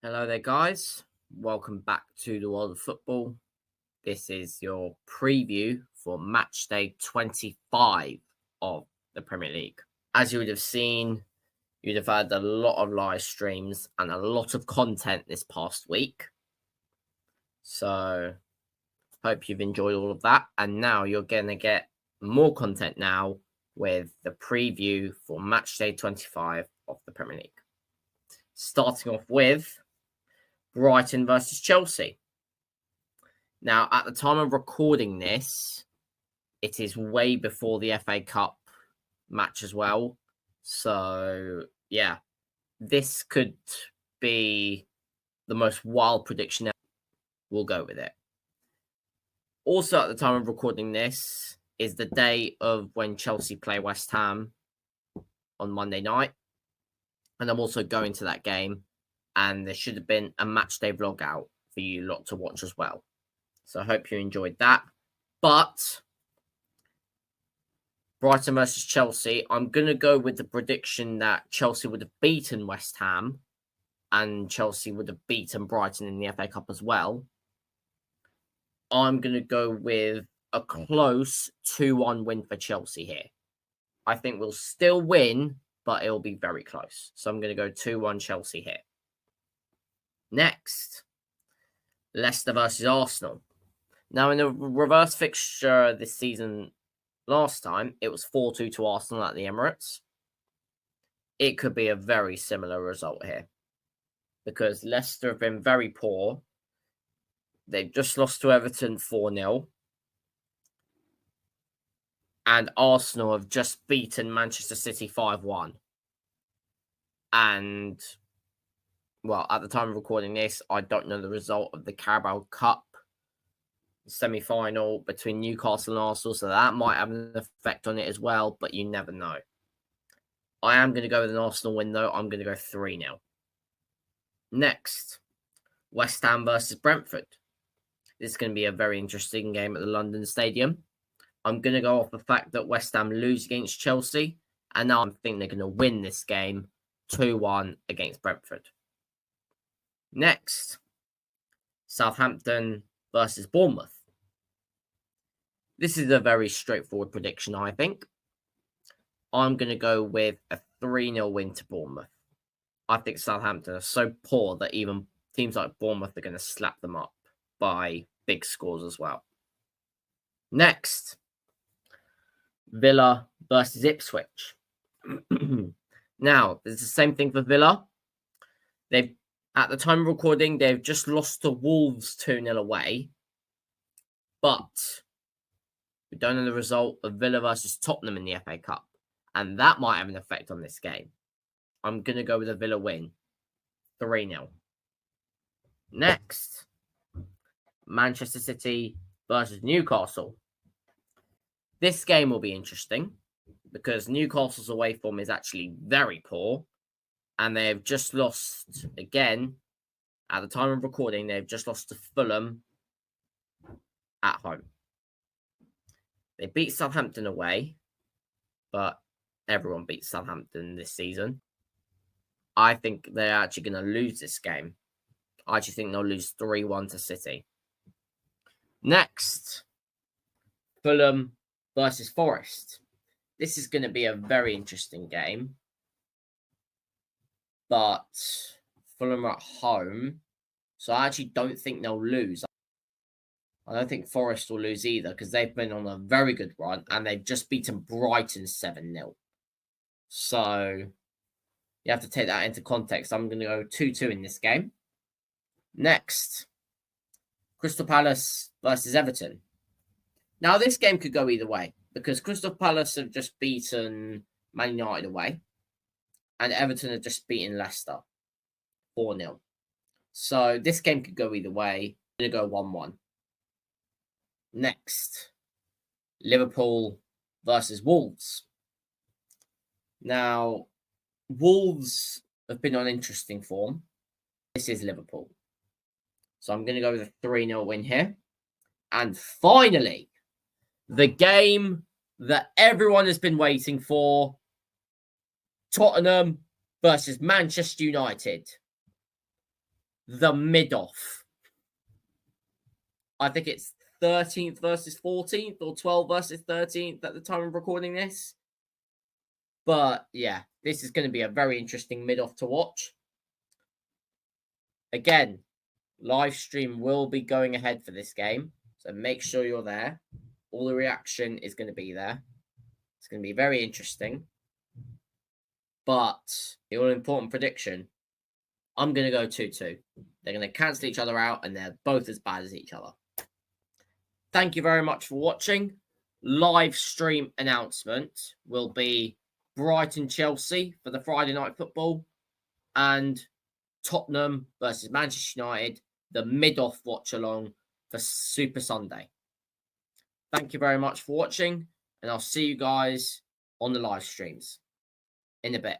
Hello there, guys. Welcome back to the world of football. This is your preview for Matchday 25 of the Premier League. As you would have seen, you'd have had a lot of live streams and a lot of content this past week. So, hope you've enjoyed all of that. And now you're going to get more content now with the preview for Matchday 25 of the Premier League. Starting off with Brighton versus Chelsea. Now, at the time of recording this, it is way before the FA Cup match as well. So, yeah, this could be the most wild prediction ever. We'll go with it. Also, at the time of recording this is the day of when Chelsea play West Ham on Monday night. And I'm also going to that game. And there should have been a Matchday vlog out for you lot to watch as well. So I hope you enjoyed that. But Brighton versus Chelsea, I'm going to go with the prediction that Chelsea would have beaten West Ham and Chelsea would have beaten Brighton in the FA Cup as well. I'm going to go with a close 2-1 win for Chelsea here. I think we'll still win, but it'll be very close. So I'm going to go 2-1 Chelsea here. Next, Leicester versus Arsenal. Now, in the reverse fixture this season last time, it was 4-2 to Arsenal at the Emirates. It could be a very similar result here because Leicester have been very poor. They've just lost to Everton 4-0. And Arsenal have just beaten Manchester City 5-1. And well, at the time of recording this, I don't know the result of the Carabao Cup semi-final between Newcastle and Arsenal, so that might have an effect on it as well, but you never know. I am going to go with an Arsenal win, though. I'm going to go 3-0. Next, West Ham versus Brentford. This is going to be a very interesting game at the London Stadium. I'm going to go off the fact that West Ham lose against Chelsea, and now I think they're going to win this game 2-1 against Brentford. Next, Southampton versus Bournemouth. This is a very straightforward prediction, I think. I'm going to go with a 3-0 win to Bournemouth. I think Southampton are so poor that even teams like Bournemouth are going to slap them up by big scores as well. Next, Villa versus Ipswich. Now, it's the same thing for Villa. At the time of recording, they've just lost to Wolves 2-0 away. But we don't know the result of Villa versus Tottenham in the FA Cup. And that might have an effect on this game. I'm going to go with a Villa win. 3-0. Next, Manchester City versus Newcastle. This game will be interesting because Newcastle's away form is actually very poor. And they've just lost again. At the time of recording, they've just lost to Fulham at home. They beat Southampton away, but everyone beats Southampton this season. I think they're actually going to lose this game. I actually think they'll lose 3-1 to City. Next, Fulham versus Forest. This is going to be a very interesting game. But Fulham are at home, so I actually don't think they'll lose. I don't think Forest will lose either because they've been on a very good run and they've just beaten Brighton 7-0. So you have to take that into context. I'm going to go 2-2 in this game. Next, Crystal Palace versus Everton. Now, this game could go either way because Crystal Palace have just beaten Man United away. And Everton have just beaten Leicester 4-0. So this game could go either way. I'm going to go 1-1. Next, Liverpool versus Wolves. Now, Wolves have been on interesting form. This is Liverpool. So I'm going to go with a 3-0 win here. And finally, the game that everyone has been waiting for. Tottenham versus Manchester United. the mid-off. I think it's 13th versus 14th or 12 versus 13th at the time of recording this. But yeah, this is going to be a very interesting mid-off to watch. Again, live stream will be going ahead for this game, so make sure you're there. All the reaction is going to be there. It's going to be very interesting. But the all-important prediction, I'm going to go 2-2. They're going to cancel each other out, and they're both as bad as each other. Thank you very much for watching. Live stream announcement will be Brighton-Chelsea for the Friday night football, and Tottenham versus Manchester United, the mid-off watch-along for Super Sunday. Thank you very much for watching, and I'll see you guys on the live streams in a bit.